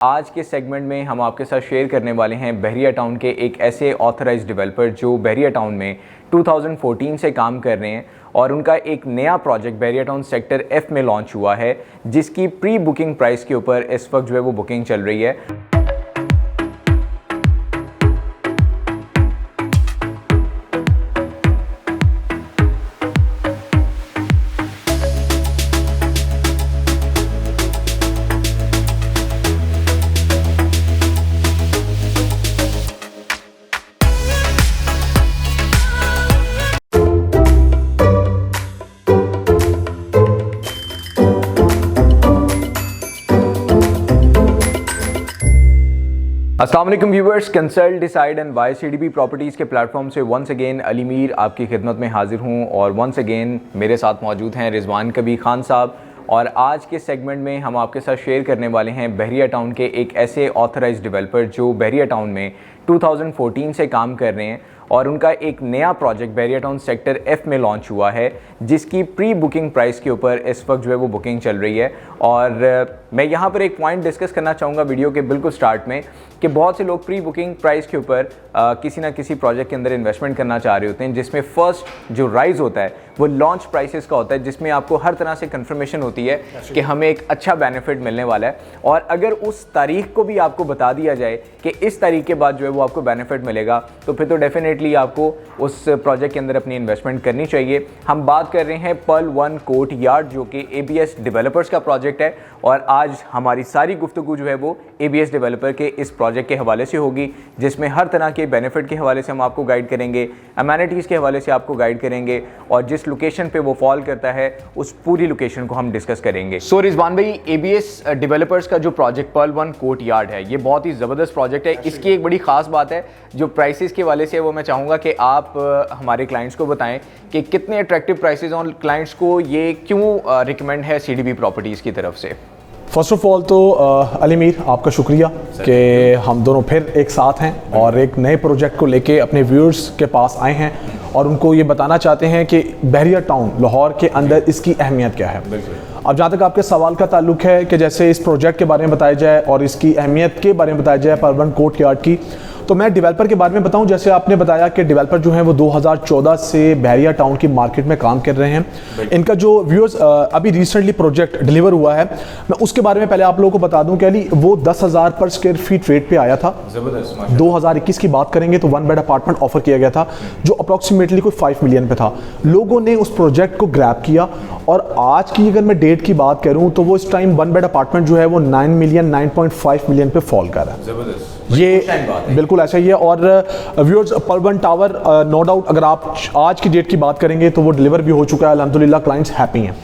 आज के सेगमेंट में हम आपके साथ शेयर करने वाले हैं बहरिया टाउन के एक ऐसे ऑथराइज्ड डेवलपर जो बहरिया टाउन में 2014 से काम कर रहे हैं और उनका एक नया प्रोजेक्ट बहरिया टाउन सेक्टर F में लॉन्च हुआ है, जिसकी प्री बुकिंग प्राइस के ऊपर इस वक्त जो है वो बुकिंग चल रही है। अस्सलाम वालेकुम viewers, consult decide and buy CDB properties के प्लेटफॉर्म से वंस अगेन अली मीर आपकी खिदमत में हाजिर हूँ और वंस अगेन मेरे साथ मौजूद हैं रिजवान कबीर खान साहब। और आज के सेगमेंट में हम आपके साथ शेयर करने वाले हैं बहरिया टाउन के एक ऐसे ऑथराइज्ड डेवलपर जो बहरिया टाउन में 2014 से काम कर रहे हैं और उनका एक नया प्रोजेक्ट बहरिया टाउन सेक्टर F में लॉन्च हुआ है, जिसकी प्री बुकिंग प्राइस के ऊपर इस वक्त जो है वो बुकिंग चल रही है। और मैं यहाँ पर एक पॉइंट डिस्कस करना चाहूँगा वीडियो के बिल्कुल स्टार्ट में कि बहुत से लोग प्री बुकिंग प्राइस के ऊपर किसी ना किसी प्रोजेक्ट के अंदर इन्वेस्टमेंट करना चाह रहे होते हैं, जिसमें फ़र्स्ट जो राइज़ होता है वो लॉन्च प्राइसेस का होता है, जिसमें आपको हर तरह से कंफर्मेशन होती है कि हमें एक अच्छा बेनिफिट मिलने वाला है। और अगर उस तारीख को भी आपको बता दिया जाए कि इस तारीख के बाद जो है वो आपको बेनिफिट मिलेगा, तो फिर तो डेफिनेटली आपको उस प्रोजेक्ट के अंदर अपनी इन्वेस्टमेंट करनी चाहिए। हम बात कर रहे हैं पर्ल 1 कोर्ट यार्ड, जो कि ABS डेवलपर्स का प्रोजेक्ट है और आज हमारी सारी गुफ्तगू जो है वो ABS डेवलपर के इस प्रोजेक्ट के हवाले से होगी, जिसमें हर तरह के बेनिफिट के हवाले से हम आपको गाइड करेंगे, अमेनिटीज़ के हवाले से आपको गाइड करेंगे और जिस लोकेशन पे वो फॉल करता है उस पूरी लोकेशन को हम डिस्कस करेंगे। सो रिजवान भाई, ABS डेवलपर्स का जो प्रोजेक्ट पर्ल 1 कोर्ट यार्ड है, ये बहुत ही ज़बरदस्त प्रोजेक्ट है। इसकी एक बड़ी ख़ास बात है जो प्राइसेस के हवाले से, वो मैं चाहूँगा कि आप हमारे क्लाइंट्स को बताएं कि कितने अट्रैक्टिव प्राइसेस और क्लाइंट्स को ये क्यों रिकमेंड है CDB प्रॉपर्टीज़ की तरफ से। फ़र्स्ट ऑफ़ ऑल तो अली मीर, आपका शुक्रिया कि हम दोनों फिर एक साथ हैं और एक नए प्रोजेक्ट को लेके अपने व्यूअर्स के पास आए हैं और उनको ये बताना चाहते हैं कि बहरिया टाउन लाहौर के अंदर इसकी अहमियत क्या है। अब जहाँ तक आपके सवाल का ताल्लुक है कि जैसे इस प्रोजेक्ट के बारे में बताया जाए और इसकी अहमियत के बारे में बताया जाए पर्ल 1 कोर्ट यार्ड की, तो मैं डेवलपर के बारे में बताऊं। जैसे आपने बताया कि डेवलपर जो हैं वो 2014 से बहरिया टाउन की मार्केट में काम कर रहे हैं। इनका जो व्यूअर्स अभी रिसेंटली प्रोजेक्ट डिलीवर हुआ है, मैं उसके बारे में पहले आप लोगों को बता दूं कि अली वो 10,000 पर स्क्वायर फीट रेट पे आया था। 2021 की बात करेंगे तो 1 बेड अपार्टमेंट ऑफर किया गया था जो अप्रॉक्सीमेटली कोई 5 मिलियन पे था। लोगों ने उस प्रोजेक्ट को ग्रैब किया और आज की अगर मैं डेट की बात करूँ तो वो इस टाइम 1 बेड अपार्टमेंट जो है वो 9 मिलियन 9.5 मिलियन पे फॉल कर रहा है। ये बिल्कुल ऐसा ही है। और viewers, Pearl 1 Tower no doubt अगर आप आज की डेट की बात करेंगे तो वो डिलीवर भी हो चुका है, अल्हम्दुलिल्लाह क्लाइंट्स हैप्पी हैं।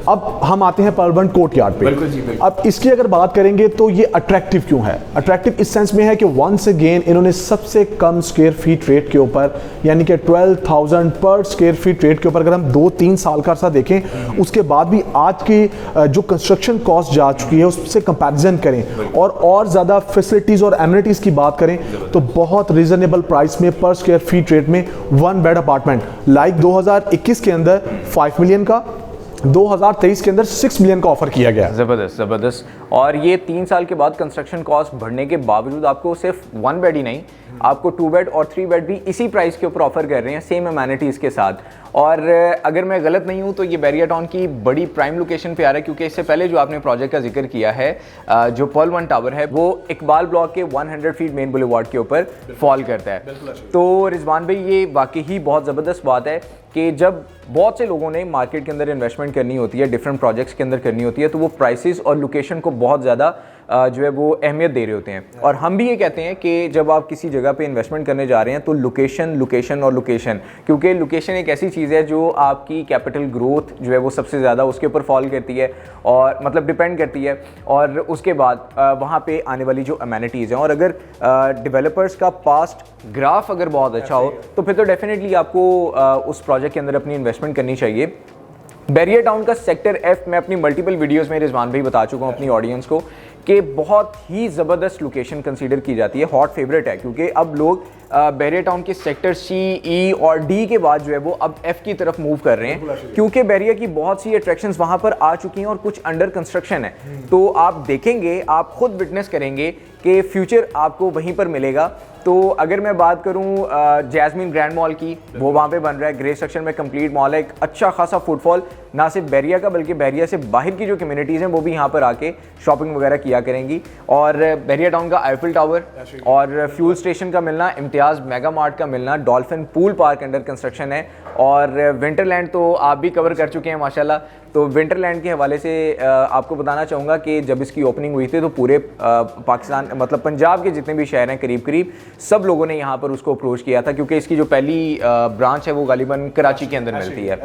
अब हम आते हैं पर्ल 1 कोर्ट यार्ड पे। अब इसकी अगर बात करेंगे तो ये अट्रैक्टिव क्यों है? अट्रैक्टिव इस सेंस में है कि वंस अगेन इन्होंने सबसे कम स्क्वायर फीट रेट के ऊपर, यानी कि 12,000 पर स्क्वायर फीट रेट के ऊपर अगर हम 2-3 साल का अर्सा देखें, उसके बाद भी आज की जो कंस्ट्रक्शन कॉस्ट जा चुकी है उससे कंपैरिजन करें और ज़्यादा फैसिलिटीज़ और एमिनिटीज़ की बात करें तो बहुत रीजनेबल प्राइस में पर स्क्वायर फीट रेट में 1 बेड अपार्टमेंट लाइक 2021 के अंदर 5 मिलियन का, 2023 के अंदर 6 मिलियन का ऑफर किया गया। ज़बरदस्त। और ये 3 साल के बाद कंस्ट्रक्शन कॉस्ट बढ़ने के बावजूद आपको सिर्फ 1 बेड ही नहीं, आपको 2 बेड और 3 बेड भी इसी प्राइस के ऊपर ऑफर कर रहे हैं, सेम अमेनिटीज़ के साथ। और अगर मैं गलत नहीं हूँ तो ये बहरिया टाउन की बड़ी प्राइम लोकेशन पे आ रहा है, क्योंकि इससे पहले जो आपने प्रोजेक्ट का जिक्र किया है, जो पर्ल 1 टावर है, वो इकबाल ब्लॉक के 100 फीट मेन बुलेवार्ड के ऊपर फॉल करता है। तो रिजवान भाई, ये वाकई ही बहुत ज़बरदस्त बात है कि जब बहुत से लोगों ने मार्केट के अंदर इन्वेस्टमेंट करनी होती है, डिफरेंट प्रोजेक्ट्स के अंदर करनी होती है, तो वो प्राइसेस और लोकेशन को बहुत ज़्यादा जो है वो अहमियत दे रहे होते हैं। और हम भी ये कहते हैं कि जब आप किसी जगह पे इन्वेस्टमेंट करने जा रहे हैं तो लोकेशन, क्योंकि लोकेशन एक ऐसी चीज़ है जो आपकी कैपिटल ग्रोथ जो है वो सबसे ज़्यादा उसके ऊपर फॉल करती है और मतलब डिपेंड करती है। और उसके बाद वहाँ पे आने वाली जो अमेनिटीज़ हैं, और अगर डेवलपर्स का पास्ट ग्राफ अगर बहुत अच्छा हो तो फिर तो डेफिनेटली आपको उस प्रोजेक्ट के अंदर अपनी इन्वेस्टमेंट करनी चाहिए। बहरिया टाउन का सेक्टर F में अपनी मल्टीपल वीडियोस में रिजवान भाई बता चुका हूँ अपनी ऑडियंस को कि बहुत ही ज़बरदस्त लोकेशन कंसीडर की जाती है, हॉट फेवरेट है, क्योंकि अब लोग बैरिया टाउन के सेक्टर सी, ई और डी के बाद जो है वो अब एफ़ की तरफ मूव कर रहे हैं, क्योंकि बैरिया की बहुत सी अट्रैक्शंस वहाँ पर आ चुकी हैं और कुछ अंडर कंस्ट्रक्शन है। तो आप देखेंगे, आप खुद विटनेस करेंगे कि फ्यूचर आपको वहीं पर मिलेगा। तो अगर मैं बात करूं जैस्मिन ग्रैंड मॉल की, वो वहाँ पे बन रहा है, ग्रे सेक्शन में कंप्लीट मॉल है, एक अच्छा खासा फुटफॉल ना सिर्फ बैरिया का बल्कि बैरिया से बाहर की जो कम्युनिटीज़ हैं वो भी यहाँ पर आके शॉपिंग वगैरह किया करेंगी। और बैरिया टाउन का आईफिल टावर और फ्यूल स्टेशन का मिलना, इम्तियाज़ मेगा मार्ट का मिलना, dolphin pool park under construction है, और विंटरलैंड तो आप भी कवर कर चुके हैं माशाल्लाह। तो विंटरलैंड के हवाले से आपको बताना चाहूँगा कि जब इसकी ओपनिंग हुई थी तो पूरे पाकिस्तान मतलब पंजाब के जितने भी शहर हैं करीब करीब सब लोगों ने यहाँ पर उसको अप्रोच किया था, क्योंकि इसकी जो पहली ब्रांच है वो गालिबन कराची के अंदर मिलती है।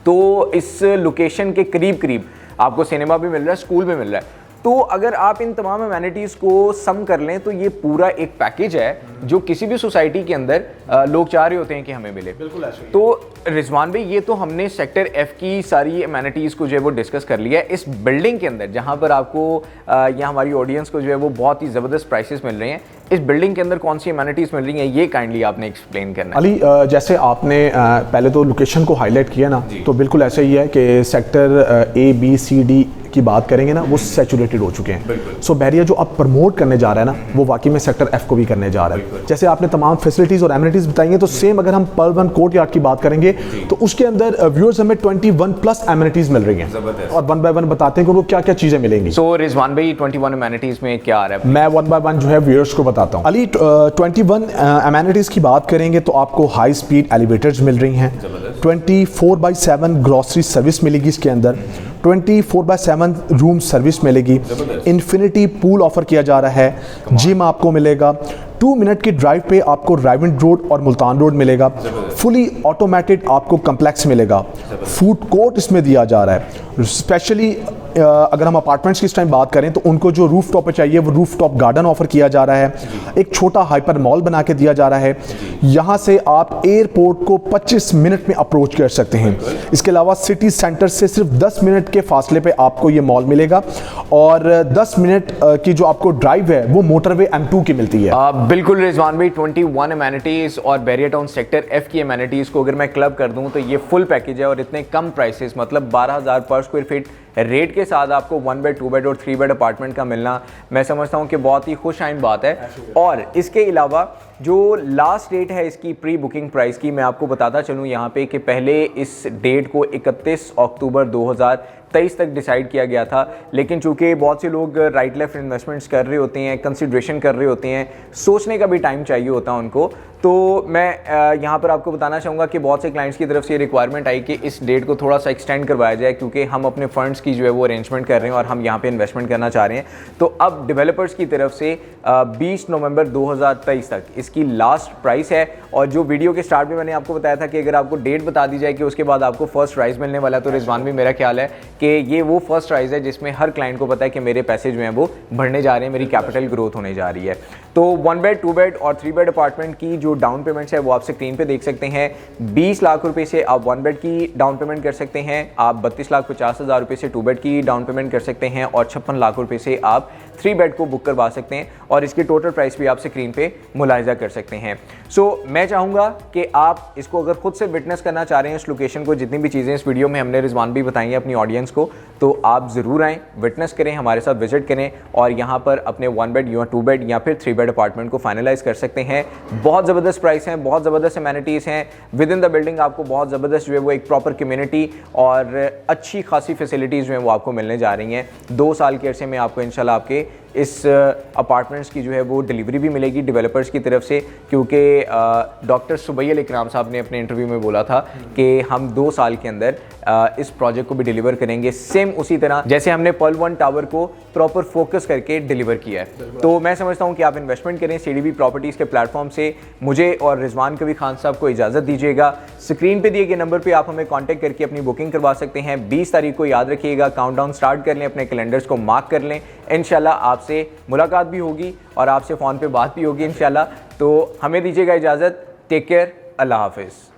तो इस लोकेशन के करीब करीब आपको सिनेमा भी मिल रहा है, स्कूल भी मिल रहा है। तो अगर आप इन तमाम अमेनिटीज़ को सम कर लें तो ये पूरा एक पैकेज है जो किसी भी सोसाइटी के अंदर लोग चाह रहे होते हैं कि हमें मिले। बिल्कुल ऐसे ही। तो रिजवान भाई, ये तो हमने सेक्टर एफ की सारी अमेनिटीज़ को जो है वो डिस्कस कर लिया है। इस बिल्डिंग के अंदर जहाँ पर आपको या हमारी ऑडियंस को जो है वो बहुत ही ज़बरदस्त प्राइसेस मिल रहे हैं, इस बिल्डिंग के अंदर कौन सी अमेनिटीज़ मिल रही हैं, ये काइंडली आपने एक्सप्लेन करना है। अली, जैसे आपने पहले तो लोकेशन को हाईलाइट किया ना, तो बिल्कुल ऐसा ही है कि sector A, B, C, D की बात करेंगे ना, वो सैचुरेटेड हो चुके हैं। सो बैरिया जो अब प्रमोट करने जा रहा है ना, वो वाकई में सेक्टर एफ को भी करने जा रहा है। जैसे आपने तमाम फैसिलिटीज़ और एमिनिटीज़ बताई हैं, तो सेम अगर हम पर्ल वन कोर्ट यार्ड की बात करेंगे तो उसके अंदर व्यूअर्स हमें 21+ एमिनिटीज़ मिल रही हैं, और वन बाय वन बताते हैं कि उनको क्या क्या चीज़ें मिलेंगी। सो रिजवान भाई, 21 अमेनिटीज़ में क्या आ रहा है? मैं वन बाय वन जो है व्यूअर्स को बताता हूँ। अली, 21 एमिनिटीज़ की बात करेंगे तो आपको हाई स्पीड एलिवेटर्स मिल रही हैं, 24/7 ग्रॉसरी सर्विस मिलेगी इसके अंदर, 24/7 रूम सर्विस मिलेगी, इन्फिनिटी पूल ऑफर किया जा रहा है, जिम आपको मिलेगा, 2 मिनट की ड्राइव पे आपको राइवंड रोड और मुल्तान रोड मिलेगा, फुली ऑटोमेटेड आपको कम्प्लेक्स मिलेगा, फूड कोर्ट इसमें दिया जा रहा है। स्पेशली अगर हम अपार्टमेंट्स की इस टाइम बात करें तो उनको जो रूफ टॉप पे चाहिए वो रूफ टॉप गार्डन ऑफर किया जा रहा है, एक छोटा हाइपर मॉल बना के दिया जा रहा है, यहाँ से आप एयरपोर्ट को 25 मिनट में अप्रोच कर सकते हैं। इसके अलावा सिटी सेंटर से सिर्फ 10 मिनट के फासले पे आपको ये मॉल मिलेगा, और 10 मिनट की जो आपको ड्राइव है वो मोटरवे M2 की मिलती है। बिल्कुल रिजवान भाई, 21 अमेनिटीज़ और बैरिया टाउन सेक्टर एफ की अमेनिटीज़ को अगर मैं क्लब कर दूं तो ये फुल पैकेज है, और इतने कम प्राइसेस मतलब 12,000 पर स्क्वायर फीट रेट के साथ आपको 1 बेड, 2 बेड और 3 बेड अपार्टमेंट का मिलना, मैं समझता हूँ कि बहुत ही खुश आइन बात है। और इसके अलावा जो लास्ट डेट है इसकी प्री बुकिंग प्राइस की, मैं आपको बताता चलूँ यहाँ पे कि पहले इस डेट को 31 अक्टूबर 2023 तक डिसाइड किया गया था, लेकिन चूंकि बहुत से लोग राइट लेफ्ट इन्वेस्टमेंट्स कर रहे होते हैं, कंसिड्रेशन कर रहे होते हैं, सोचने का भी टाइम चाहिए होता है उनको, तो मैं यहाँ पर आपको बताना चाहूँगा कि बहुत से क्लाइंट्स की तरफ से ये रिक्वायरमेंट आई कि इस डेट को थोड़ा सा एक्सटेंड करवाया जाए, क्योंकि हम अपने फंड्स की जो है वो अरेंजमेंट कर रहे हैं और हम यहाँ पे इन्वेस्टमेंट करना चाह रहे हैं। तो अब डेवलपर्स की तरफ से 20 नवंबर 2023 तक इसकी लास्ट प्राइस है, और जो वीडियो के स्टार्ट में मैंने आपको बताया था कि अगर आपको डेट बता दी जाए कि उसके बाद आपको फर्स्ट प्राइज़ मिलने वाला है, तो रिजवान भी मेरा ख्याल है कि ये वो फर्स्ट प्राइज़ है जिसमें हर क्लाइंट को पता है कि मेरे पैसे जो हैं वो बढ़ने जा रहे हैं, मेरी कैपिटल ग्रोथ होने जा रही है। तो 1 बेड, 2 बेड और 3 बेड अपार्टमेंट की जो डाउन पेमेंट्स है वो आप स्क्रीन पे देख सकते हैं। 20 लाख रुपए से आप 1 बेड की डाउन पेमेंट कर सकते हैं, आप 32,50,000 रुपए से 2 बेड की डाउन पेमेंट कर सकते हैं, और 56 लाख रुपए से आप 3 बेड को बुक करवा सकते हैं, और इसकी टोटल प्राइस भी आप स्क्रीन पे मुलाहिजा कर सकते हैं। सो मैं चाहूँगा कि आप इसको अगर खुद से विटनेस करना चाह रहे हैं इस लोकेशन को, जितनी भी चीज़ें इस वीडियो में हमने रिजवान भी बताई हैं अपनी ऑडियंस को, तो आप ज़रूर आएँ, विटनेस करें, हमारे साथ विजिट करें, और यहाँ पर अपने 1 बेड या 2 बेड या फिर 3 बेड अपार्टमेंट को फाइनलाइज कर सकते हैं। बहुत ज़बरदस्त प्राइस हैं, बहुत ज़बरदस्त अमेनिटीज़ हैं विद इन द बिल्डिंग, आपको बहुत ज़बरदस्त जो है वो एक प्रॉपर कम्युनिटी और अच्छी खासी फैसिलिटीज़ जो हैं वो आपको मिलने जा रही हैं। 2 साल के अरसे में आपको इंशाल्लाह आपके इस अपार्टमेंट्स की जो है वो डिलीवरी भी मिलेगी डेवलपर्स की तरफ से, क्योंकि डॉक्टर सुबैल इकराम साहब ने अपने इंटरव्यू में बोला था कि हम 2 साल के अंदर इस प्रोजेक्ट को भी डिलीवर करेंगे, सेम उसी तरह जैसे हमने पर्ल वन टावर को प्रॉपर फोकस करके डिलीवर किया है। तो मैं समझता हूँ कि आप इन्वेस्टमेंट करें CDB प्रॉपर्टीज़ के प्लेटफॉर्म से। मुझे और रिजवान कभी खान साहब को इजाज़त दीजिएगा। स्क्रीन पे दिए गए नंबर पे आप हमें कांटेक्ट करके अपनी बुकिंग करवा सकते हैं। 20 तारीख को याद रखिएगा, काउंटडाउन स्टार्ट कर लें, अपने कैलेंडर्स को मार्क कर लें। इंशाल्लाह आपसे मुलाकात भी होगी और आपसे फ़ोन पे बात भी होगी इंशाल्लाह। तो हमें दीजिएगा इजाज़त। टेक केयर, अल्लाह हाफिज़।